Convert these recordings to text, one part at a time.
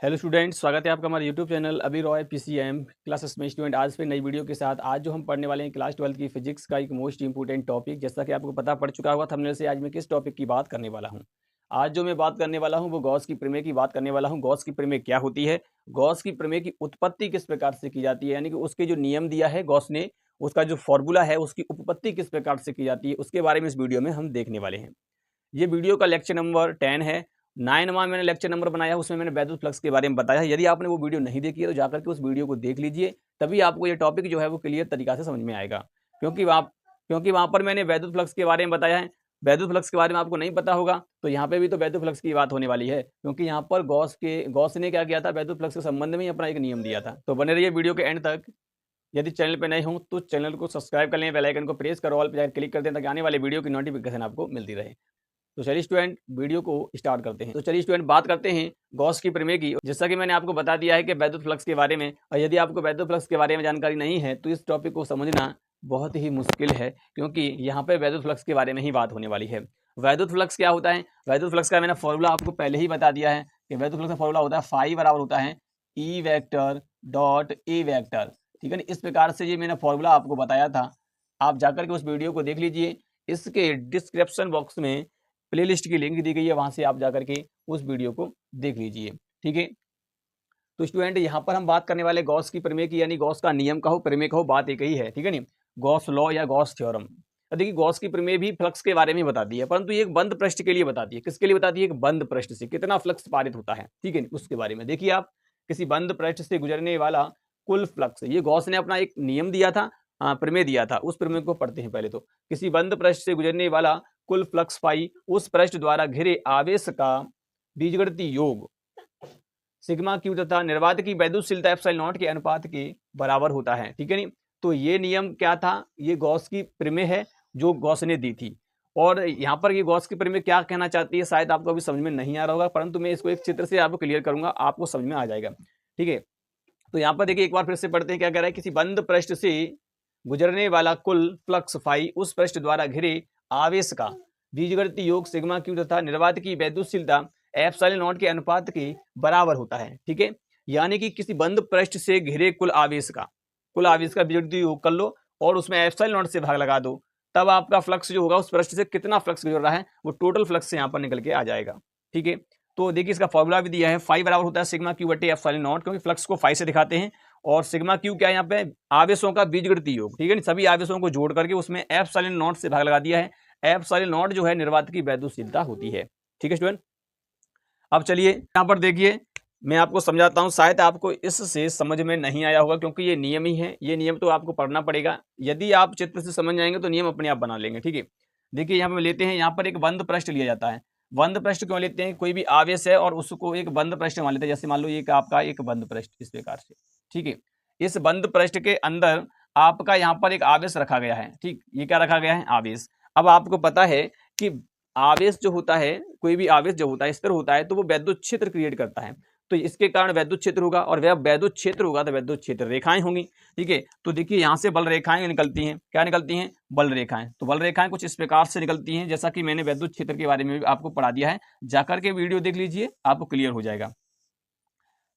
Hello students, स्वागत है आपका हमारे यूट्यूब चैनल अभी रॉय पीसीएम क्लासेस में। स्टूडेंट आज फिर नई वीडियो के साथ आज जो हम पढ़ने वाले हैं क्लास 12 की फिजिक्स का एक मोस्ट इंपॉर्टेंट टॉपिक। जैसा कि आपको पता पड़ चुका होगा थंबनेल से, आज मैं किस टॉपिक की बात करने वाला हूं। आज जो मैं बात करने वाला हूं वो गॉस की प्रमेय की बात करने वाला हूं। गॉस की प्रमेय क्या होती है, गॉस की प्रमेय की उत्पत्ति किस प्रकार से की जाती है, यानी कि उसके जो नियम दिया है गॉस ने, उसका जो फॉर्मूला है उसकी उत्पत्ति किस प्रकार से की जाती है, उसके बारे में इस वीडियो में हम देखने वाले हैं। ये वीडियो का लेक्चर नंबर 10 है। 9वां मैंने लेक्चर नंबर बनाया है, उसमें मैंने वैद्युत फ्लक्स के बारे में बताया है। यदि आपने वो वीडियो नहीं देखी है तो जाकर के उस वीडियो को देख लीजिए, तभी आपको ये टॉपिक जो है वो क्लियर तरीका से समझ में आएगा। क्योंकि वहाँ पर मैंने वैद्युत फ्लक्स के बारे में बताया है। वैद्युत फ्लक्स के बारे में आपको नहीं पता होगा तो यहाँ पे भी तो वैद्युत फ्लक्स की बात होने वाली है, क्योंकि यहाँ पर गॉस ने क्या किया था, वैद्युत फ्लक्स के संबंध में ही अपना एक नियम दिया था। तो बने रहिए वीडियो के एंड तक। यदि चैनल पे नए हो तो चैनल को सब्सक्राइब कर लें, बेल आइकन को प्रेस करो, ऑल पे जाकर क्लिक कर दें ताकि आने वाले वीडियो की नोटिफिकेशन आपको मिलती रहे। तो चलिए स्टूडेंट वीडियो को स्टार्ट करते हैं। तो चलिए स्टूडेंट बात करते हैं गॉस की प्रमेय की। जैसा कि मैंने आपको बता दिया है कि वैद्युत फ्लक्स के बारे में, और यदि आपको वैद्युत फ्लक्स के बारे में जानकारी नहीं है तो इस टॉपिक को समझना बहुत ही मुश्किल है, क्योंकि यहाँ पे वैद्युत फ्लक्स के बारे में ही बात होने वाली है। वैद्युत फ्लक्स क्या होता है, वैद्युत फ्लक्स का मैंने फॉर्मूला आपको पहले ही बता दिया है कि वैद्युत फ्लक्स का फॉर्मूला होता है फाई बराबर होता है E vector dot A vector. ठीक है ना, इस प्रकार से ये मैंने फॉर्मूला आपको बताया था। आप जाकर के उस वीडियो को देख लीजिए। इसके डिस्क्रिप्शन बॉक्स में प्लेलिस्ट की लिंक दी गई है, वहां से आप जाकर के उस वीडियो को देख लीजिए। ठीक है, तो स्टूडेंट यहाँ पर हम बात करने वाले गॉस की प्रमेय की, यानी गॉस का नियम कहो प्रमेय कहो, बात एक ही है। ठीक है नहीं, गॉस लॉ या गॉस थ्योरम। देखिए गॉस की प्रमेय भी फ्लक्स के बारे में बताती है, परंतु ये एक बंद पृष्ठ के लिए बताती है। किसके लिए बताती है, एक बंद पृष्ठ से कितना फ्लक्स पारित होता है। ठीक है, उसके बारे में देखिए आप, किसी बंद पृष्ठ से गुजरने वाला कुल फ्लक्स, ये गॉस ने अपना एक नियम दिया था, प्रमेय दिया था। उस प्रमेय को पढ़ते हैं पहले। तो किसी बंद पृष्ठ से गुजरने वाला कुल फ्लक्स पाई उस पृष्ठ द्वारा घिरे आवेश का बीजगणितीय योग सिग्मा क्यू तथा निर्वात की वैद्युतशीलता एप्सिलॉन नॉट के अनुपात के बराबर होता है। ठीक है नहीं, तो ये नियम क्या था, ये गॉस की प्रमेय है जो गॉस ने दी थी। और यहाँ पर ये गॉस की प्रमेय क्या कहना चाहती है शायद आपको अभी समझ में नहीं आ रहा होगा, परंतु मैं इसको एक चित्र से आपको क्लियर करूंगा, आपको समझ में आ जाएगा। ठीक है, तो यहाँ पर देखिए एक बार फिर से पढ़ते हैं क्या कह रहा है। किसी बंद पृष्ठ से गुजरने वाला कुल फ्लक्स फाई उस पृष्ठ द्वारा घिरे आवेश का बीजगणितीय योग सिग्मा क्यू तथा निर्वात की वैद्युतशीलता एप्सिलॉन नॉट के अनुपात के बराबर होता है। ठीक है, यानी कि किसी बंद पृष्ठ से घिरे कुल आवेश का बीजगणितीय योग कर लो और उसमें एप्सिलॉन नॉट से भाग लगा दो, तब आपका फ्लक्स जो होगा उस पृष्ठ से कितना फ्लक्स गुजर रहा है वो टोटल फ्लक्स से यहाँ पर निकल के आ जाएगा। ठीक है, तो देखिए इसका फॉर्मूला भी दिया है, फाई बराबर होता है सिग्मा क्यू बटे एप्सिलॉन नॉट, क्योंकि फ्लक्स को फाई से दिखाते हैं, और सिग्मा क्यू क्या है यहाँ पे, आवेशों का बीजगणितीय योग। ठीक है, सभी आवेशों को जोड़ करके उसमें एप्सिलॉन नॉट से भाग लगा दिया है। एप्सिलॉन नॉट जो है निर्वात की वैद्युतशीलता होती है। ठीक है स्टूडेंट, अब चलिए यहाँ पर देखिए मैं आपको समझाता हूँ, शायद आपको इससे समझ में नहीं आया होगा क्योंकि ये नियम ही है, ये नियम तो आपको पढ़ना पड़ेगा। यदि आप चित्र से समझ जाएंगे तो नियम अपने आप बना लेंगे। ठीक है, देखिए यहाँ पे लेते हैं, यहाँ पर एक बंद पृष्ठ लिया जाता है। बंद पृष्ठ क्यों लेते हैं, कोई भी आवेश है और उसको एक बंद पृष्ठ मान लेते हैं। जैसे मान लो ये आपका एक बंद पृष्ठ इस प्रकार से। ठीक है, इस बंद पृष्ठ के अंदर आपका यहाँ पर एक आवेश रखा गया है। ठीक, ये क्या रखा गया है, आवेश। अब आपको पता है कि आवेश जो होता है, कोई भी आवेश जो होता है स्थिर होता है तो वो वैद्युत क्षेत्र क्रिएट करता है। तो इसके कारण वैद्युत क्षेत्र होगा, और वह वैद्युत क्षेत्र होगा तो वैद्युत क्षेत्र रेखाएं होंगी। ठीक है, तो देखिए यहाँ से बल रेखाएं निकलती हैं। क्या निकलती हैं, बल रेखाएं। तो बल रेखाएं कुछ इस प्रकार से निकलती हैं, जैसा कि मैंने वैद्युत क्षेत्र के बारे में भी आपको पढ़ा दिया है, जाकर के वीडियो देख लीजिए, आपको क्लियर हो जाएगा।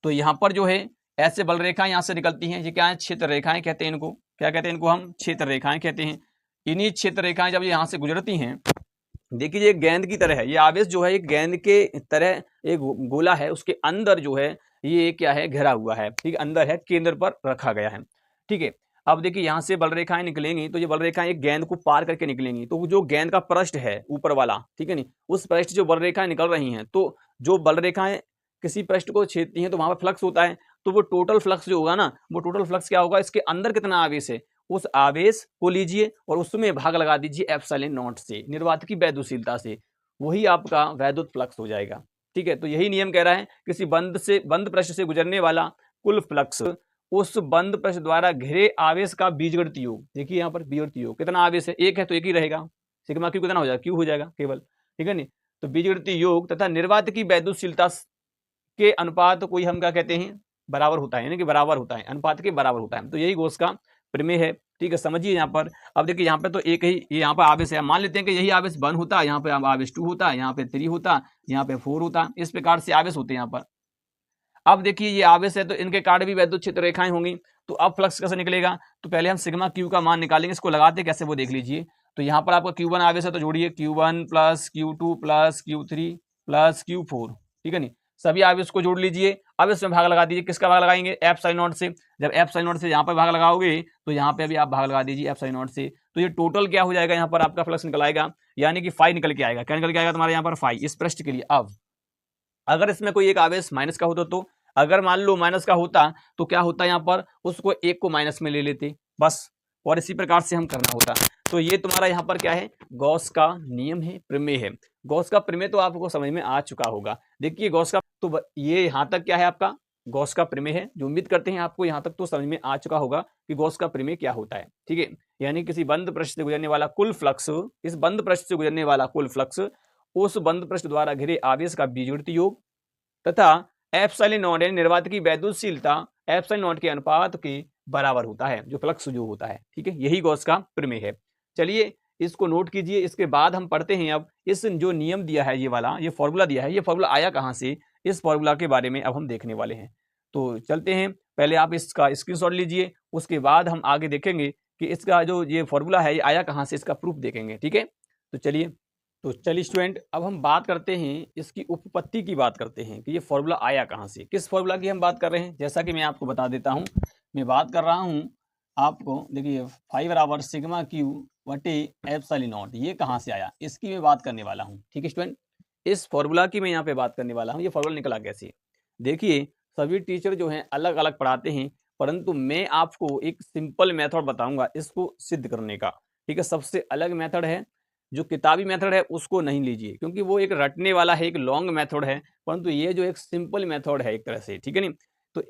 तो यहाँ पर जो है ऐसे बल रेखाएं यहाँ से निकलती हैं, ये क्या है, क्षेत्र रेखाएं कहते हैं इनको। क्या कहते हैं इनको, हम क्षेत्र रेखाएं कहते हैं। इन्हीं क्षेत्र रेखाएं जब यहाँ से गुजरती हैं, देखिए ये गेंद की तरह है, ये आवेश जो है एक गेंद के तरह एक गोला है, उसके अंदर जो है ये क्या है, घिरा हुआ है। ठीक, अंदर है, केंद्र पर रखा गया है। ठीक है, अब देखिए यहाँ से बल रेखाएं निकलेंगी तो ये बल रेखाएं एक गेंद को पार करके निकलेंगी, तो जो गेंद का पृष्ठ है ऊपर वाला, ठीक है नहीं, उस पृष्ठ जो बल रेखाएं निकल रही हैं, तो जो बल रेखाएं किसी पृष्ठ को छेदती हैं तो वहां पर फ्लक्स होता है। तो वो टोटल फ्लक्स जो होगा ना, वो टोटल फ्लक्स क्या होगा, इसके अंदर कितना आवेश है उस आवेश को लीजिए और उसमें भाग लगा दीजिए एप्सिलॉन नॉट से, निर्वात की वैद्युतशीलता से, वही आपका वैद्युत फ्लक्स हो जाएगा। ठीक है, तो यही नियम कह रहा है, किसी बंद पृष्ठ से गुजरने वाला कुल फ्लक्स उस बंद पृष्ठ द्वारा घिरे आवेश का बीजगणितीय योग। देखिए यहाँ पर बीजगणितीय योग कितना आवेश है, एक है तो एक ही रहेगा, सिग्मा क्यू कितना हो जाएगा, क्यू हो जाएगा केवल। ठीक है नहीं, तो बीजगणितीय योग तथा निर्वात की वैद्युतशीलता के अनुपात को हम क्या कहते हैं, बराबर होता है, यानी कि बराबर होता है, अनुपात के बराबर होता है। तो यही गॉस का प्रमेय है। ठीक है, समझिए यहाँ पर। अब देखिए यहाँ पे तो एक ही यहाँ पर आवेश है, मान लेते हैं कि यही आवेश 1 होता है, यहाँ पे आवेश 2 होता है, यहाँ पे 3 होता, यहाँ पे 4 होता, इस प्रकार से आवेश होते हैं यहाँ पर। अब देखिए ये आवेश है तो इनके कारण भी वैद्युत क्षेत्र रेखाएं होंगी, तो अब फ्लक्स कैसे निकलेगा, तो पहले हम सिग्मा क्यू का मान निकालेंगे, इसको लगाते कैसे वो देख लीजिए। तो यहाँ पर आपका Q1 आवेश है तो जोड़िए Q1 plus Q2 plus Q3 plus Q4, ठीक है नहीं, सभी आवेश को जोड़ लीजिए। अब इसमें भाग लगा दीजिए, किसका भाग लगाएंगे, एप्सिलॉन नॉट से। जब एप्सिलॉन नॉट से यहाँ पर भाग लगाओगे तो यहाँ पे भी आप भाग लगा दीजिए एप्सिलॉन नॉट से, तो ये टोटल क्या हो जाएगा, यहाँ पर आपका फ्लक्स निकल आएगा, यानी कि फाई निकल के आएगा। क्या निकल के आएगा तुम्हारे यहाँ पर, फाई, इस पृष्ठ के लिए। अब अगर इसमें कोई एक आवेश माइनस का होता तो, अगर मान लो माइनस का होता तो क्या होता यहाँ पर, उसको एक को माइनस में ले लेते बस, और इसी प्रकार से हम करना होता। तो ये तुम्हारा यहाँ पर क्या है, गॉस का नियम है, प्रमेय है। गॉस का प्रमेय तो आपको समझ में आ चुका होगा। देखिए गॉस का तो ये यहाँ तक क्या है आपका, गॉस का प्रमेय है, जो उम्मीद करते हैं आपको यहाँ तक तो समझ में आ चुका होगा कि गॉस का प्रमेय क्या होता है, ठीक है। यानी किसी बंद पृष्ठ से गुजरने वाला कुल फ्लक्स, इस बंद पृष्ठ से गुजरने वाला कुल फ्लक्स उस बंद पृष्ठ द्वारा घिरे आवेश का बीजगणित योग तथा एप्सिलॉन नॉट यानी निर्वात की वैद्युतशीलता एप्सिलॉन नॉट के अनुपात के बराबर होता है, जो फ्लक्स जो होता है, ठीक है। यही गॉस का प्रमेय है। चलिए इसको नोट कीजिए। इसके बाद हम पढ़ते हैं अब इस जो नियम दिया है, ये वाला ये फॉर्मूला दिया है, ये फॉर्मूला आया कहाँ से, इस फॉर्मूला के बारे में अब हम देखने वाले हैं। तो चलते हैं, पहले आप इसका स्क्रीनशॉट लीजिए, उसके बाद हम आगे देखेंगे कि इसका जो ये फॉर्मूला है ये आया कहाँ से, इसका प्रूफ देखेंगे, ठीक है। तो चलिए स्टूडेंट, अब हम बात करते हैं इसकी उपपत्ति की, बात करते हैं कि ये फॉर्मूला आया कहाँ से, किस फॉर्मूला की हम बात कर रहे हैं। जैसा कि मैं आपको बता देता हूँ, मैं बात कर रहा हूँ आपको, देखिए फाई बराबर सिग्मा क्यू बटे एप्सिलॉन नॉट, ये कहाँ से आया इसकी मैं बात करने वाला हूँ, ठीक है स्टूडेंट। इस फॉर्मूला की मैं यहाँ पे बात करने वाला हूँ। ये फॉर्मूला निकला कैसे, देखिए सभी टीचर जो हैं अलग अलग पढ़ाते हैं, परंतु मैं आपको एक सिंपल मेथड बताऊंगा इसको सिद्ध करने का, ठीक है। सबसे अलग मेथड है, जो किताबी मेथड है उसको नहीं लीजिए, क्योंकि वो एक रटने वाला है, एक लॉन्ग मेथड है, परंतु ये जो एक सिंपल मेथड है एक तरह से, ठीक है नहीं। तो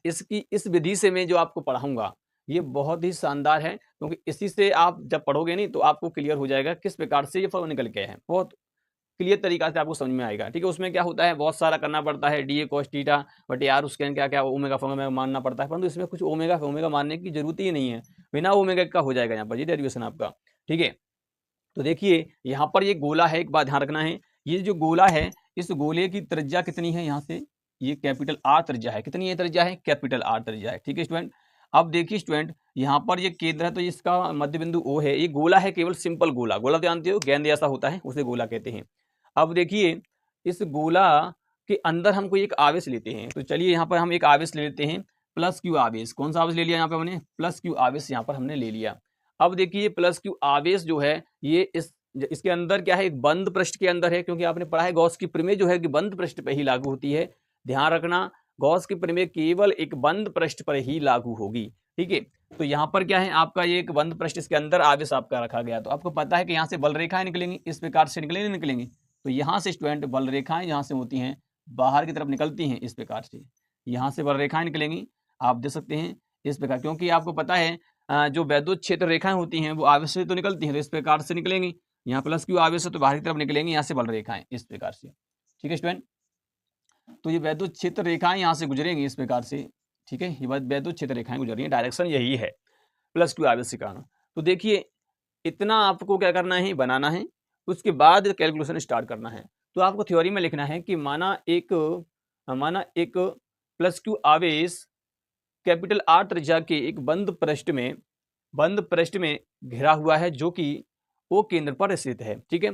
इसकी इस विधि से मैं जो आपको पढ़ाऊंगा ये बहुत ही शानदार है, क्योंकि इसी से आप जब पढ़ोगे नहीं तो आपको क्लियर हो जाएगा किस प्रकार से ये फॉर्मूला निकल के है, बहुत क्लियर तरीका से आपको समझ में आएगा, ठीक है। उसमें क्या होता है, बहुत सारा करना पड़ता है, डी ए कॉस थीटा बटे आर उसके क्या क्या ओमेगा फोमेगा मानना पड़ता है, परंतु इसमें कुछ ओमेगा फोमेगा मानने की जरूरत ही नहीं है, बिना ओमेगा का हो जाएगा यहाँ पर ये डेरिवेशन आपका, ठीक है। तो देखिए यहाँ पर ये गोला है, एक बात ध्यान रखना है, ये जो गोला है इस गोले की त्रिज्या कितनी है, यहाँ से ये कैपिटल आर त्रिज्या है, कितनी है त्रिज्या है, कैपिटल आर त्रिज्या है, ठीक है स्टूडेंट। अब देखिए स्टूडेंट, यहाँ पर ये केंद्र है तो इसका मध्य बिंदु ओ है, ये गोला है, केवल सिंपल गोला, गोला तो जानते हो गेंद ऐसा होता है उसे गोला कहते हैं। अब देखिए इस गोला के अंदर हम कोई एक आवेश लेते हैं, तो चलिए यहाँ पर हम एक आवेश ले लेते हैं, प्लस क्यू आवेश। कौन सा आवेश ले लिया यहाँ पे हमने, प्लस क्यू आवेश यहाँ पर हमने ले लिया। अब देखिए प्लस क्यू आवेश जो है ये इसके अंदर क्या है, एक बंद पृष्ठ के अंदर है, क्योंकि आपने पढ़ा है गॉस की प्रमेय जो है कि बंद पृष्ठ पर ही लागू होती है। ध्यान रखना, गॉस की प्रमेय केवल एक बंद पृष्ठ पर ही लागू होगी, ठीक है। तो यहाँ पर क्या है आपका, ये एक बंद पृष्ठ, इसके अंदर आवेश आपका रखा गया, तो आपको पता है कि यहाँ से बल रेखाएं निकलेंगी, इस प्रकार से निकलेंगी निकलेंगी। तो यहाँ से स्टूडेंट बल रेखाएं यहाँ से होती हैं बाहर की तरफ निकलती हैं, इस प्रकार से यहाँ से बल रेखाएं निकलेंगी, आप देख सकते हैं इस प्रकार, क्योंकि आपको पता है जो वैद्युत क्षेत्र रेखाएं होती हैं वो आवेश से तो निकलती हैं, तो इस प्रकार से निकलेंगी। यहाँ प्लस क्यू आवेश है तो बाहर की तरफ निकलेंगी, यहाँ से बल रेखाएं इस प्रकार से, ठीक है स्टूडेंट। तो ये वैद्युत क्षेत्र रेखाएं यहाँ से गुजरेंगी इस प्रकार से, ठीक है, ये वैद्युत क्षेत्र रेखाएं गुजर रही हैं, डायरेक्शन यही है प्लस क्यू आवेश के कारण। तो देखिए इतना आपको क्या करना है, बनाना है, उसके बाद कैलकुलेशन स्टार्ट करना है। तो आपको थ्योरी में लिखना है कि माना एक प्लस क्यू आवेश कैपिटल आर त्रिज्या के एक बंद पृष्ठ में घिरा हुआ है, जो कि ओ केंद्र पर स्थित है, ठीक है।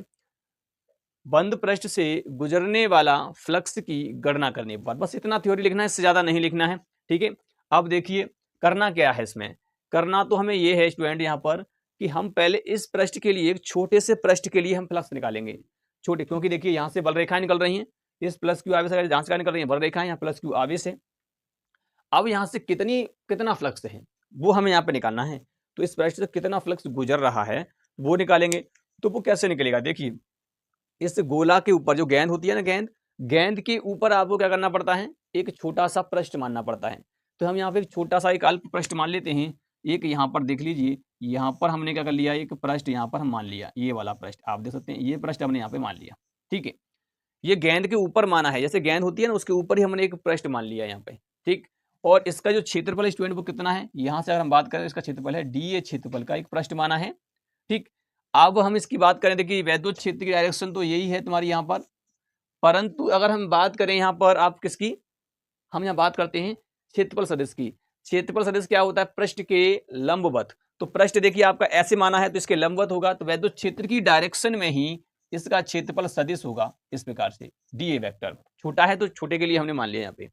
बंद पृष्ठ से गुजरने वाला फ्लक्स की गणना करने पर, बस इतना थ्योरी लिखना है, इससे ज्यादा नहीं लिखना है, ठीक है। अब देखिए करना क्या है, इसमें करना तो हमें यह है स्टूडेंट यहाँ पर कि हम पहले इस पृष्ठ के लिए, एक छोटे से पृष्ठ के लिए हम फ्लक्स निकालेंगे, छोटे, क्योंकि देखिए यहाँ से बल रेखाएं निकल रही हैं, इस प्लस क्यू आवेश जहां से निकल रही है बल रेखाएं, यहाँ प्लस क्यू आवेश है। अब यहाँ से कितना फ्लक्स है वो हमें यहाँ पे निकालना है, तो इस पृष्ठ से कितना फ्लक्स गुजर रहा है वो निकालेंगे। तो वो कैसे निकलेगा, देखिए इस गोला के ऊपर जो गेंद होती है ना, गेंद के ऊपर आपको क्या करना पड़ता है, एक छोटा सा पृष्ठ मानना पड़ता है। तो हम यहाँ पे एक छोटा सा एक अल्प पृष्ठ मान लेते हैं, एक यहाँ पर देख लीजिए, यहाँ पर हमने क्या कर लिया, एक पृष्ठ यहाँ पर हम मान लिया, ये वाला पृष्ठ आप देख सकते हैं, ये पृष्ठ हमने यहाँ पे मान लिया, ठीक है। ये गेंद के ऊपर माना है, जैसे गेंद होती है ना उसके ऊपर ही हमने एक पृष्ठ मान लिया यहाँ पे, ठीक। और इसका जो क्षेत्रफल स्टूडेंट वो कितना है, यहाँ से अगर हम बात करें इसका क्षेत्रफल है डी, ए क्षेत्रफल का एक पृष्ठ माना है, ठीक। अब हम इसकी बात करें, देखिए वैद्युत क्षेत्र की डायरेक्शन तो यही है तुम्हारी यहाँ पर, परंतु अगर हम बात करें यहाँ पर आप किसकी, हम यहाँ बात करते हैं क्षेत्रफल सदिश की। क्षेत्रफल सदिश क्या होता है? पृष्ठ के लंबवत। तो पृष्ठ देखिए आपका ऐसे माना है तो इसके लंबवत होगा, तो वैद्युत क्षेत्र की डायरेक्शन में ही इसका क्षेत्रफल सदिश होगा इस प्रकार से। डीए वेक्टर छोटा है तो छोटे के लिए हमने मान लिया यहाँ पे।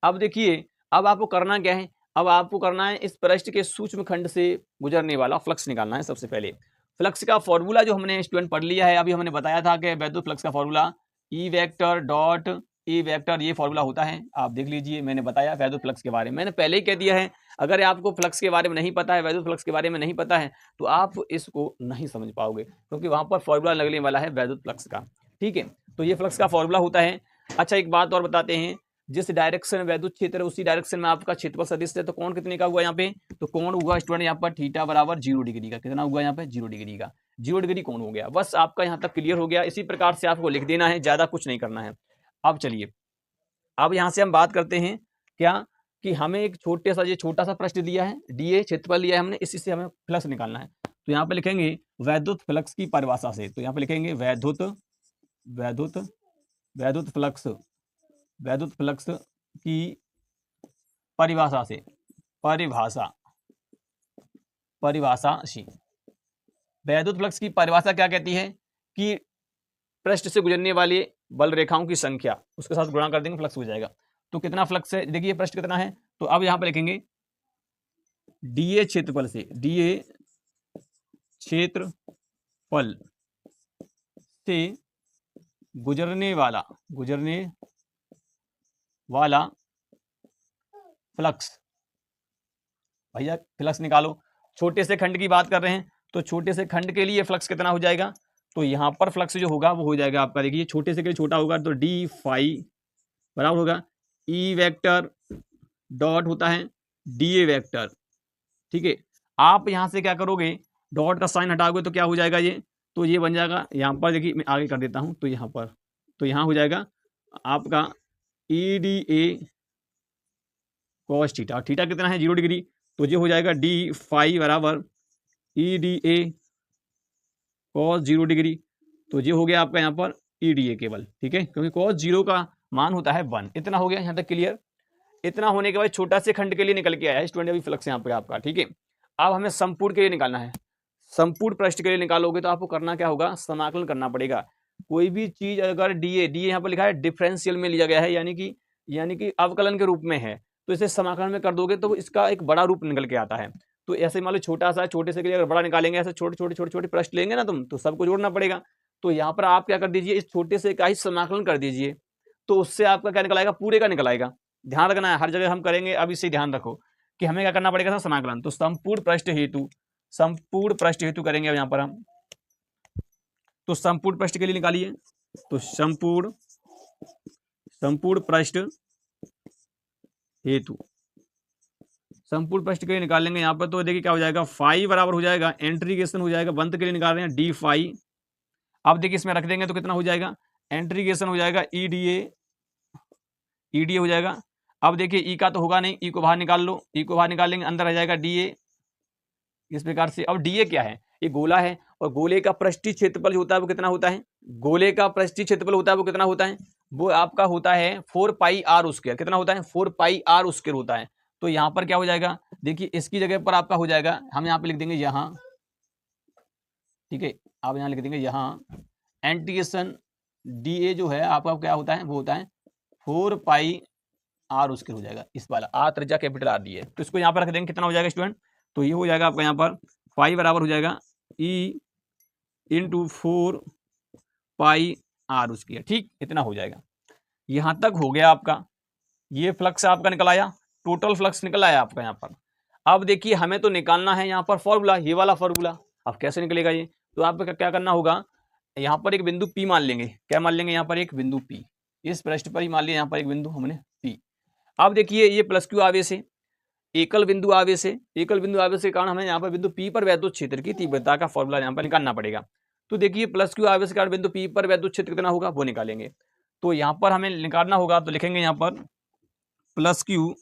अब देखिए, अब आपको करना क्या है? अब आपको करना है इस पृष्ठ के सूक्ष्म खंड से गुजरने वाला फ्लक्स निकालना है। सबसे पहले फ्लक्स का फॉर्मूला जो हमने स्टूडेंट पढ़ लिया है, अभी हमने बताया था कि वैद्युत फ्लक्स का formula E vector dot E vector, ये फॉर्मूला होता है। आप देख लीजिए, मैंने बताया वैद्युत फ्लक्स के बारे में, मैंने पहले ही कह दिया है। अगर आपको फ्लक्स के बारे में नहीं पता है, वैद्युत फ्लक्स के बारे में नहीं पता है, तो आप इसको नहीं समझ पाओगे, क्योंकि वहां पर फॉर्मूला लगने वाला है वैद्युत फ्लक्स का। ठीक है, तो ये फ्लक्स का फॉर्मूला होता है। अच्छा, एक बात और बताते हैं, जिस डायरेक्शन में वैद्युत क्षेत्र है उसी डायरेक्शन में आपका क्षेत्रफल सदिश है। तो कोण कितने का हुआ यहाँ पे? तो कोण हुआ स्टूडेंट यहाँ पर थीटा बराबर 0 डिग्री का। कितना हुआ यहाँ पे? 0 डिग्री का। 0 डिग्री कोण हो गया। बस आपका यहाँ तक क्लियर हो गया। इसी प्रकार से आपको लिख देना है, ज्यादा कुछ नहीं करना है। अब चलिए, अब यहाँ से हम बात करते हैं क्या कि हमें एक छोटा सा प्रश्न दिया है, डीए क्षेत्रफल लिया है हमने, इसी से हमें फ्लक्स निकालना है। तो यहाँ पे लिखेंगे वैद्युत फ्लक्स की परिभाषा से। तो यहाँ पे लिखेंगे वैद्युत वैद्युत वैद्युत फ्लक्स वैद्युत फ्लक्स की परिभाषा से, परिभाषा सी। वैद्युत फ्लक्स की परिभाषा क्या कहती है कि पृष्ठ से गुजरने वाले बल रेखाओं की संख्या, उसके साथ गुणा कर देंगे, फ्लक्स हो जाएगा। तो कितना फ्लक्स है? देखिए पृष्ठ कितना है, तो अब यहां पर लिखेंगे डीए क्षेत्रफल से, डीए क्षेत्रफल से गुजरने वाला फ्लक्स। भैया फ्लक्स निकालो। छोटे से खंड की बात कर रहे हैं, तो छोटे से खंड के लिए फ्लक्स कितना हो जाएगा? तो यहां पर फ्लक्स जो होगा वो हो जाएगा आपका, देखिए छोटे से के लिए छोटा होगा, तो डी फाई बराबर होगा ई वेक्टर डॉट होता है डीए वेक्टर। ठीक है, आप यहां से क्या करोगे, डॉट का साइन हटाओगे तो क्या हो जाएगा ये? तो ये बन जाएगा, यहां पर देखिए मैं आगे कर देता हूं, तो यहां पर, तो यहां हो जाएगा आपका E D A cos theta. Theta कितना है? 0 डिग्री। तो ये हो जाएगा डी फाई बराबर E D A cos 0 degree. तो ये हो गया आपका यहाँ पर ई डी ए केवल। ठीक है, क्योंकि कॉस 0 का मान होता है 1। इतना हो गया यहाँ तक क्लियर। इतना होने के बाद छोटा से खंड के लिए निकल के आया है स्टूडेंट अभी फ्लक्स यहाँ पे आपका। ठीक है, अब हमें संपूर्ण के लिए निकालना है। संपूर्ण पृष्ठ के लिए निकालोगे तो आपको करना क्या होगा? समाकलन करना पड़ेगा। कोई भी चीज अगर डीए डीए यहाँ पर लिखा है डिफरेंशियल में लिया गया है, यानी कि अवकलन के रूप में है, तो इसे समाकलन में कर दोगे तो इसका एक बड़ा रूप निकल के आता है। तो ऐसे मान लो छोटा सा, छोटे से के लिए अगर बड़ा निकालेंगे, ऐसे छोटे छोटे छोटे छोटे पृष्ठ लेंगे ना तुम, तो सबको जोड़ना पड़ेगा। तो यहाँ पर आप क्या कर दीजिए, इस छोटे से का ही समाकलन कर दीजिए, तो उससे आपका क्या निकल आएगा? पूरे का निकल आएगा। ध्यान रखना है, हर जगह हम करेंगे, अब इसे ध्यान रखो कि हमें क्या करना पड़ेगा? समाकलन। तो संपूर्ण पृष्ठ हेतु करेंगे अब यहाँ पर हम। तो संपूर्ण पृष्ठ के लिए निकालिए, तो संपूर्ण पृष्ठ हेतु, संपूर्ण पृष्ठ के लिए निकाल लेंगे यहाँ पर। तो देखिए क्या हो जाएगा, फाई बराबर हो जाएगा, इंटीग्रेशन हो जाएगा, बंद के लिए निकाल रहे हैं डी फाई। अब देखिए इसमें रख देंगे तो कितना हो जाएगा? इंटीग्रेशन हो जाएगा ई डी ए हो जाएगा। अब देखिए ई का तो होगा नहीं, ई को बाहर निकाल लो, ई को बाहर निकाल लेंगे, अंदर आ जाएगा डी ए। इस प्रकार से अब डीए क्या है? ये गोला है, और गोले का पृष्ठीय क्षेत्रफल जो होता है वो कितना होता है? गोले का पृष्ठीय क्षेत्रफल होता है वो कितना होता है? वो आपका होता है 4 पाई आर स्क्वायर। कितना होता है? 4 पाई आर स्क्वायर होता है। तो यहाँ पर क्या हो जाएगा, देखिए इसकी जगह पर आपका हो जाएगा, हम यहाँ पे लिख देंगे यहाँ। ठीक है, आप यहाँ लिख देंगे यहाँ इंटीग्रेशन डी ए जो है आपका क्या होता है? वो होता है 4 पाई आर स्क्वायर हो जाएगा। इस वाला आर त्रिज्या कैपिटल आर डी है, तो इसको यहाँ पर रख देंगे। कितना हो जाएगा स्टूडेंट? तो ये हो जाएगा आपका यहाँ पर पाई बराबर हो जाएगा e into 4 pi r square. ठीक, इतना हो जाएगा। यहाँ तक हो गया आपका, ये फ्लक्स आपका निकल आया, टोटल फ्लक्स निकल आया आपका यहाँ पर। अब देखिए हमें तो निकालना है यहाँ पर फॉर्मूला, ये वाला फॉर्मूला। अब कैसे निकलेगा ये? तो आपको क्या करना होगा, यहाँ पर एक बिंदु P मान लेंगे। क्या मान लेंगे? यहाँ पर एक बिंदु P, इस पृष्ठ पर ही मान लिया यहाँ पर एक बिंदु हमने P। अब देखिए ये प्लस क्यू आवेश है, एकल बिंदु आवेश है। एकल बिंदु आवेश के कारण हमें यहाँ पर बिंदु P पर वैद्युत क्षेत्र की तीव्रता का फॉर्मूला यहाँ पर निकालना पड़ेगा। तो देखिए प्लस क्यू आवेश के कारण बिंदु P पर वैद्युत क्षेत्र कितना होगा वो निकालेंगे। तो यहाँ पर हमें निकालना होगा, तो लिखेंगे यहाँ पर प्लस क्यू।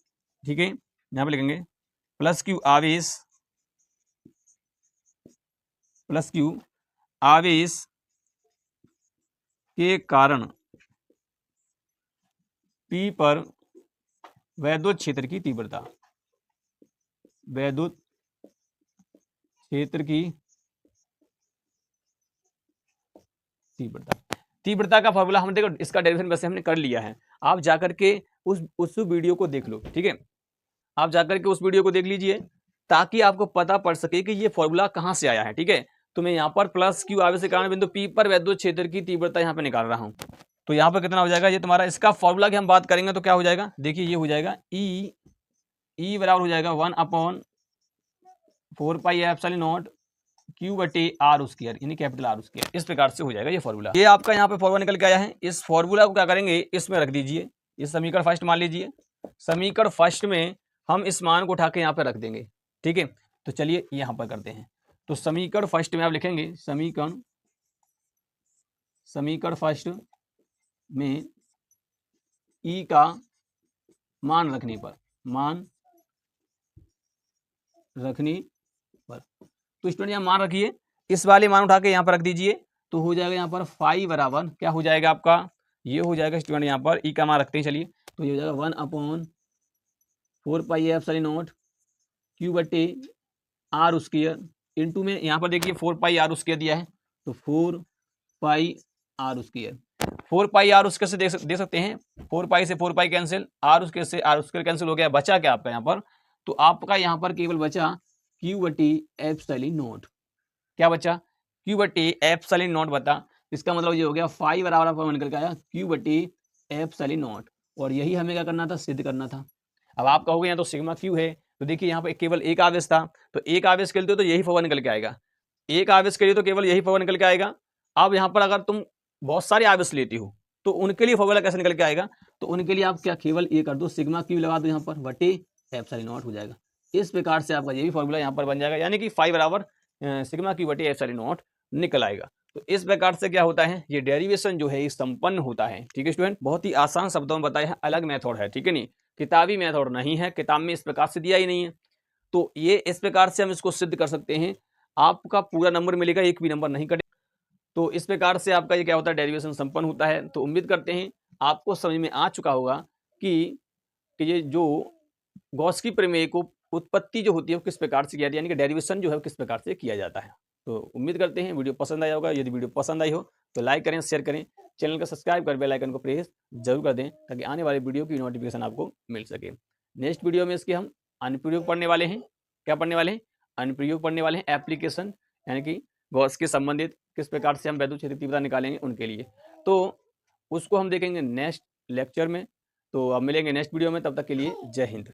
ठीक है, यहाँ पर लिखेंगे प्लस क्यू आवेश, प्लस क्यू आवेश के कारण P पर वैद्युत क्षेत्र की तीव्रता, वैद्युत क्षेत्र की तीव्रता का फॉर्मूला हम देखो, इसका डेरिवेशन वैसे हमने कर लिया है, आप जाकर के उस वीडियो को देख लो, ठीक है, आप जाकर के उस वीडियो को देख लीजिए ताकि आपको पता पड़ सके कि ये फॉर्मूला कहां से आया है, ठीक है। तो मैं यहाँ पर प्लस क्यू आवेश के कारण बिंदु पी पर वैद्युत क्षेत्र की तीव्रता यहाँ पे निकाल रहा हूँ। तो यहाँ पर कितना हो जाएगा, ये तुम्हारा इसका फॉर्मूला की हम बात करेंगे तो क्या हो जाएगा, देखिए ये हो जाएगा ई बराबर हो जाएगा 1/4πε0 Q/r², यानी कैपिटल R²। इस प्रकार से हो जाएगा ये फॉर्मूला। ये आपका यहाँ पे फॉर्मूला निकल के आया है। इस फॉर्मूला को क्या करेंगे, इसमें रख दीजिए, इस समीकरण फर्स्ट मान लीजिए, समीकरण फर्स्ट में हम इस मान को उठा के यहाँ पे रख देंगे, ठीक है। तो चलिए यहाँ पर करते हैं। तो समीकरण फर्स्ट में आप लिखेंगे, समीकरण फर्स्ट में ई का मान रखने पर, तो स्टूडेंट यहाँ मान रखिए, इस वाले मान उठा के यहाँ पर रख दीजिए, तो हो जाएगा यहाँ पर फाई बराबर क्या हो जाएगा आपका, ये हो जाएगा स्टूडेंट यहाँ पर ई का मान रखते हैं, चलिए, तो ये हो जाएगा 1/4πε0 Q/r² इंटू में यहाँ पर देखिए 4πr² दिया है, तो 4πr², 4πr² से देख सकते हैं, 4π से 4π कैंसिल, r² से r² कैंसिल हो गया, बचा क्या आपका यहाँ पर, तो आपका यहाँ पर केवल बचा Q/ε0, क्या बचा, Q/ε0 बता। इसका मतलब ये हो गया फाई बराबर आपका निकल के आया Q/ε0, और यही हमें क्या करना था, सिद्ध करना था। अब आप कहोगे यहाँ तो सिग्मा क्यू है, तो देखिए यहाँ पे केवल एक आवेश था, तो एक आवेश के लिए तो यही फॉर्मूला निकल के आएगा, एक आवेश के लिए तो केवल यही फॉर्मूला निकल के आएगा। अब यहाँ पर अगर तुम बहुत सारे आवेश लेती हो तो उनके लिए फॉर्मूला कैसे निकल के आएगा, तो उनके लिए आप क्या केवल ये कर दो, सिग्मा क्यू लगा दो यहाँ पर, बटे ε0 हो जाएगा। इस प्रकार से आपका ये भी फॉर्मूला यहाँ पर बन जाएगा, यानी कि फाई बराबर सिग्मा क्यू बटे ε0 निकल आएगा। तो इस प्रकार से क्या होता है, ये डेरिवेशन जो है ये संपन्न होता है, ठीक है स्टूडेंट। बहुत ही आसान शब्दों में बताया है, अलग मेथड है, ठीक है, नहीं किताबी मेथड नहीं है, किताब में इस प्रकार से दिया ही नहीं है। तो ये इस प्रकार से हम इसको सिद्ध कर सकते हैं, आपका पूरा नंबर मिलेगा, एक भी नंबर नहीं कटेगा। तो इस प्रकार से आपका ये क्या होता है, डेरिवेशन संपन्न होता है। तो उम्मीद करते हैं आपको समझ में आ चुका होगा कि ये जो गॉस की प्रमेय को उत्पत्ति जो होती है वो किस प्रकार से किया जाती है, यानी कि डेरिवेशन जो है किस प्रकार से किया जाता है। तो उम्मीद करते हैं वीडियो पसंद आया होगा। यदि वीडियो पसंद आई हो तो लाइक करें, शेयर करें, चैनल को सब्सक्राइब कर बेल आइकन को प्रेस जरूर कर दें ताकि आने वाले वीडियो की नोटिफिकेशन आपको मिल सके। नेक्स्ट वीडियो में इसके हम अनुप्रयोग पढ़ने वाले हैं। क्या पढ़ने वाले हैं, अनुप्रयोग पढ़ने वाले हैं, एप्लीकेशन, यानी कि गॉस के संबंधित किस प्रकार से हम वैद्युत क्षेत्र की तीव्रता निकालेंगे उनके लिए। तो उसको हम देखेंगे नेक्स्ट लेक्चर में। तो अब मिलेंगे नेक्स्ट वीडियो में, तब तक के लिए जय हिंद।